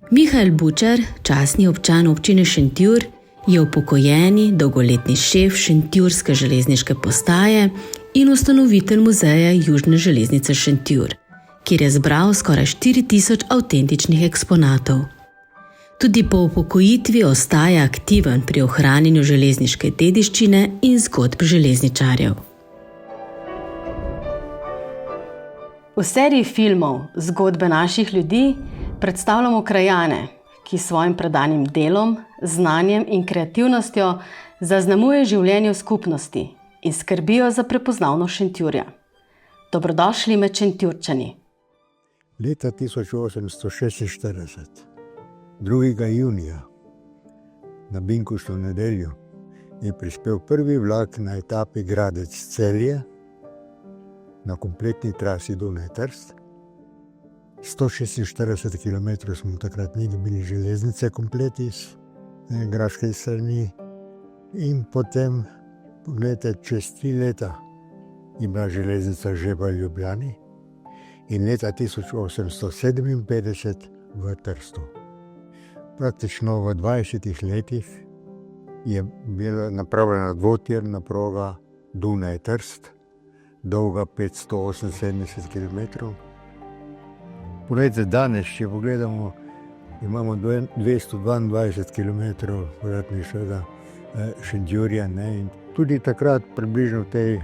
Mihael Bučar, častni občan občine Šentjur, je upokojeni dolgoletni šef šentjurske železniške postaje in ustanovitelj muzeja Južne železnice Šentjur, kjer je zbral skoraj 4000 avtentičnih eksponatov. Tudi po upokojitvi ostaja aktiven pri ohranjanju železniške dediščine in zgodb železničarjev. V seriji filmov Zgodbe naših ljudi predstavljamo krajane, ki s svojim predanim delom, znanjem in kreativnostjo zaznamuje življenje v skupnosti in skrbijo za prepoznavnost Šentjurja. Dobrodošli med Šentjurčani. Leta 1846, 2. junija, na Binkoštno nedeljo, je prispel prvi vlak na etapi Gradec-Celje na kompletni trasi Dunaj-Trst. 146 km smo takrat ni dobili železnice komplet iz graške strani. In potem, pogledajte, čez 3 leta je bila železnica že v Ljubljani in leta 1857 v Trstu. Praktično v 20 letih je bila napravljena dvotirna proga Dunaj-Trst, dolga 578 km. Poglejte, danes, če pogledamo, imamo 222 km vratniškega Šentjurja, ne? In tudi takrat približno v tej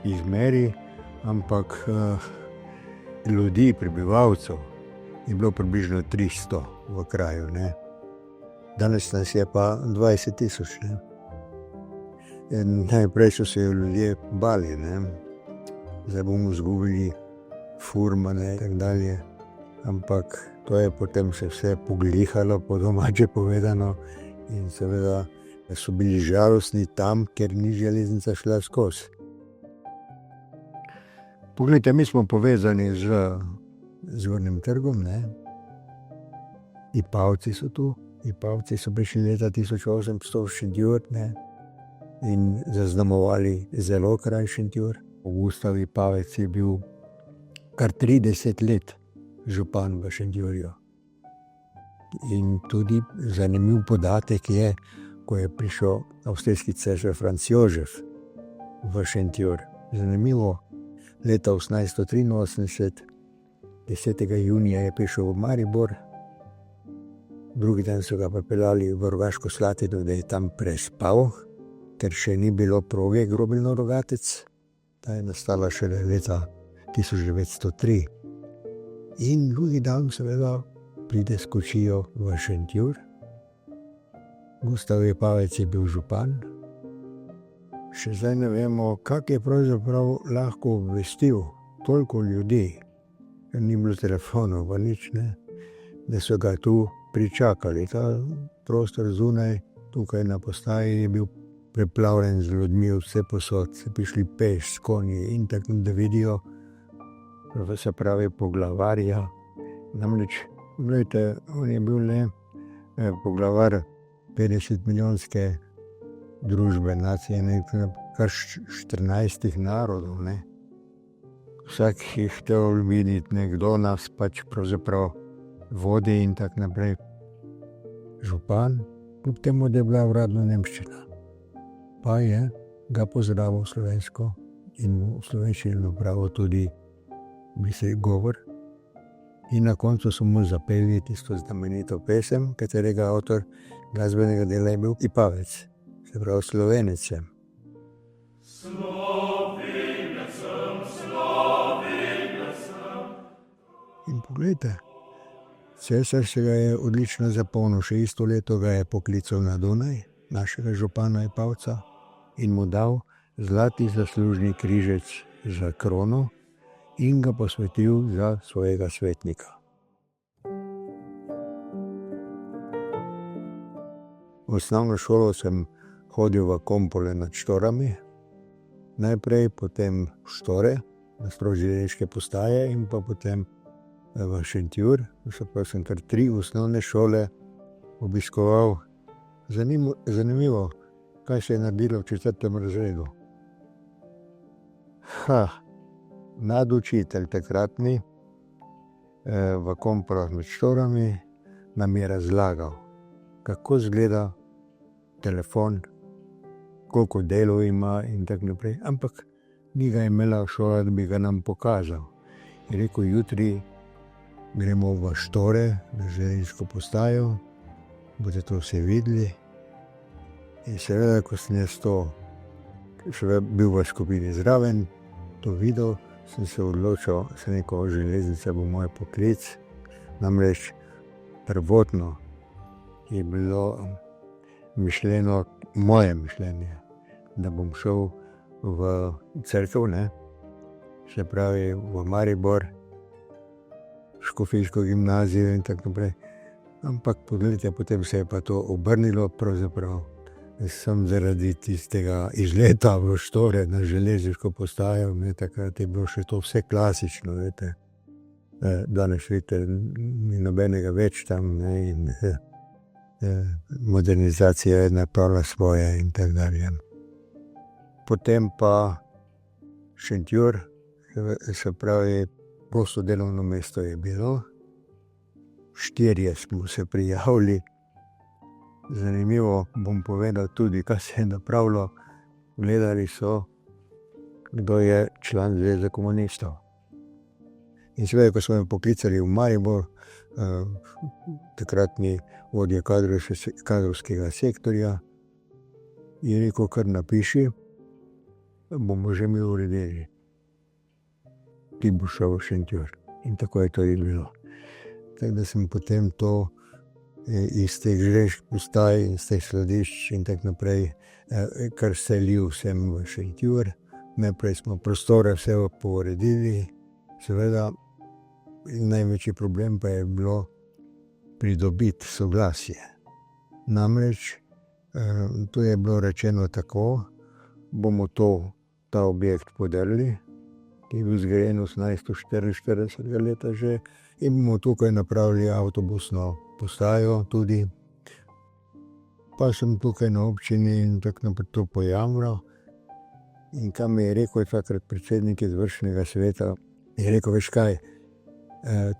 izmeri, ampak ljudi, prebivalcev, je bilo približno 300 v kraju, ne? Danes nas je pa 20 000, ne? Najprej so se ljudje bali, ne? Zdaj bomo izgubili furmane in tako dalje, ampak to je potem se vse poglihalo, po domače povedano, in seveda so bili žalostni tam, ker ni železnica šla skozi. Poglejte, mi smo povezani z Zgornjim trgom, ne? Ipavci so tu, Ipavci so prišli leta 1800 v Šentjur, ne? In zaznamovali zelo kraj Šentjur. Gustav Ipavec je bil kar 30 let župan v Šentjurju. In tudi zanimiv podatek je, ko je prišel avstrijski cesar Franc Jožef v Šentjur. Zanimivo, leta 1883, 10. junija je prišel v Maribor, drugi dan so ga pripeljali v Rogaško Slatino, da je tam prespal, ker še ni bilo proge Grobelno-Rogatec. Ta je nastala šele leta 1903. In drugi dan seveda pride s kočijo v Šentjur. Gustav Ipavec je bil župan. Še zdaj ne vemo, kako je pravzaprav lahko obvestil toliko ljudi, ker ni bilo telefonov, pa nič, ne, da so ga tu pričakali. Ta prostor zunaj, tukaj na postaji, je bil preplavljen z ljudmi vse posod, se prišli peš s konji in tako, da vidijo, se pravi poglavarja. Namreč, gledajte, on je bil le poglavar 50-milijonske družbe, nacije, kar 14 narodov, ne. Vsak je hotel videti, nekdo nas pač pravzaprav vodi in tako naprej. Župan, kljub temu, da je bila uradna nemščina, pa je ga pozdravil slovensko in v slovenščini napravil tudi govor. In na koncu so mu zapeli tisto znamenito pesem, katerega avtor glasbenega dela je bil Ipavec, se pravi Slovenec sem. In poglejte, cesar se ga je odlično zapomnil, še isto leto ga je poklical na Dunaj, našega župana Ipavca, in mu dal zlati zaslužni križec za krono in ga posvetil za svojega svetnika. V osnovno šolo sem hodil v Kompole nad Štorami, najprej, potem v Štore, na železniške postaje in pa potem v Šentjur. Sem kar 3 osnovne šole obiskoval. Zanimivo, kaj se je naredilo v 4. razredu. Nadučitelj takratni v Kompolah med Štorami nam je razlagal, kako izgleda telefon, koliko delov ima in tako naprej. Ampak ni ga imela šola, da bi ga nam pokazal. Je rekel, jutri gremo v Štore, na železniško postajo, boste to vse videli. In seveda, ko sem jaz to še bil v skupini zraven, to videl, sem se odločil, se neko železnica bo moj poklic. Namreč prvotno je bilo mišljeno, moje mišljenje, da bom šel v cerkev, se pravi v Maribor, Škofijsko gimnazijo in tako naprej. Ampak pogledajte, potem se je pa to obrnilo pravzaprav. Sem zaradi tistega izleta v Štore na železniško postajo, takrat je bilo še to vse klasično, veste. Danes vidite, ni nobenega več tam, in modernizacija je napravila svoje in tako dalje. Potem pa Šentjur, se pravi, prosto delovno mesto je bilo. 4 smo se prijavili. Zanimivo bom povedal tudi, kaj se je napravilo. Gledali so, kdo je član Zveze komunistov. In seveda, ko smo me poklicali v Maribor, takratni vodja kadrovskega sektorja, je rekel, kar napiši, bomo že mi uredili. Ti bo šel v Šentjur. In tako je to bilo. Tako da sem potem to iz teh železniških postaj, iz teh skladišč in tako naprej, kar selil sem v Šentjur. Najprej smo prostore vse pouredili, seveda največji problem pa je bilo pridobiti soglasje. Namreč to je bilo rečeno tako, bomo ta objekt podrli, ki je bil zgrajen 1844 leta že, in bomo tukaj napravili avtobusno postajo tudi. Pa sem tukaj na občini in tako naprej to pojamral. In kam mi je rekel takrat predsednik izvršnega sveta, je rekel, veš kaj,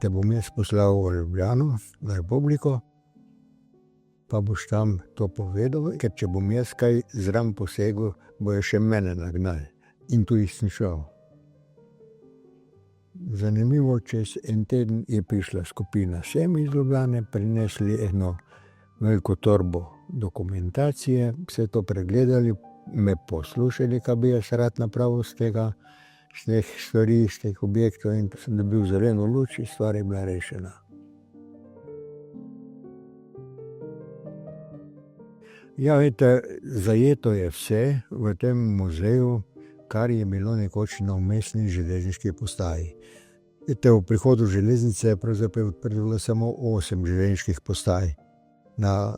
te bom jaz poslal v Ljubljano, v Republiko, pa boš tam to povedal, ker če bom jaz kaj zraven posegel, bojo še mene nagnali. In tu sem šel. Zanimivo, čez en teden je prišla skupina sem iz Ljubljane, prinesli eno veliko torbo dokumentacije, vse to pregledali, me poslušali, kaj bi jaz rad napravil z teh stvari, z teh objektov, in sem dobil zeleno luč in stvar je bila rešena. Ja, veste, zajeto je vse v tem muzeju, kar je bilo nekoč na vmesni železniški postaji. Veste, v prihodu železnice je pravzaprav odprlo samo 8 železniških postaj na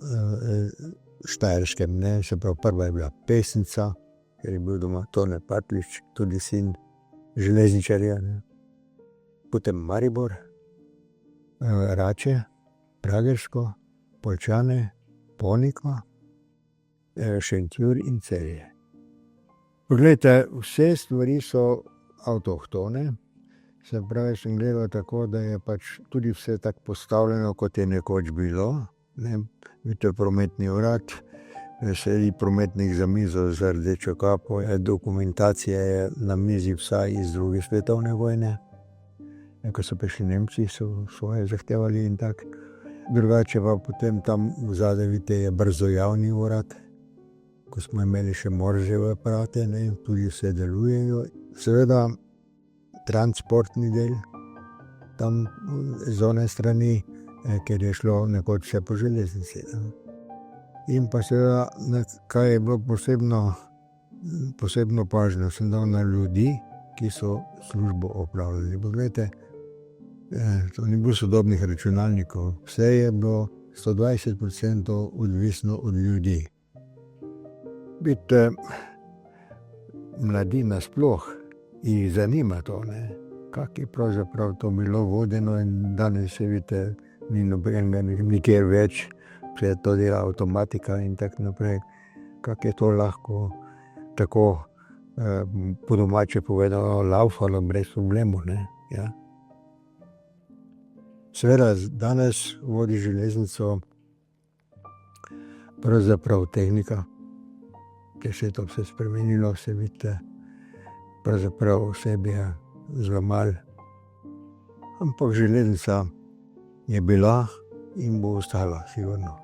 Štajerskem, se pravi, prva je bila Pesnica, ker je bil doma Tone Patlič, tudi sin železničarja, Potem Maribor, Rače, Pragersko, Poljčane, Ponikva, Šentjur in Celje. Poglejte, vse stvari so avtohtone, se pravi, sem gledal tako, da je pač tudi vse tako postavljeno, kot je nekoč bilo. Vidite, prometni urad, sedi prometnik za mizo z rdečo kapo, dokumentacija je na mizi vsaj iz 2. svetovne vojne. Ko so prišli Nemci, so svoje zahtevali in tako. Drugače pa potem tam zadaj, vidite, je brzojavni urad, ko smo imeli še Morževe aparate, tudi vse delujejo. Seveda transportni del, tam z one strani, ker je šlo nekoč vse po železnici. In pa seveda, kaj je bilo posebno pažnjo, sem dal na ljudi, ki so službo opravljali. Poglejte, to ni bilo sodobnih računalnikov, vse je bilo 120% odvisno od ljudi. Vidite, mladina sploh jih zanima to, kak je pravzaprav to bilo vodeno, in danes se vidite, ni nobenega nikjer več, vse to dela avtomatika in tako naprej. Kak je to lahko tako, po domače povedano, laufalo brez problemov, ja. Seveda, danes vodi železnico pravzaprav tehnika, ker se je to vse spremenilo, vse vidite, pravzaprav vsebi je zelo malo. Ampak železnica je bila in bo ostala, sigurno.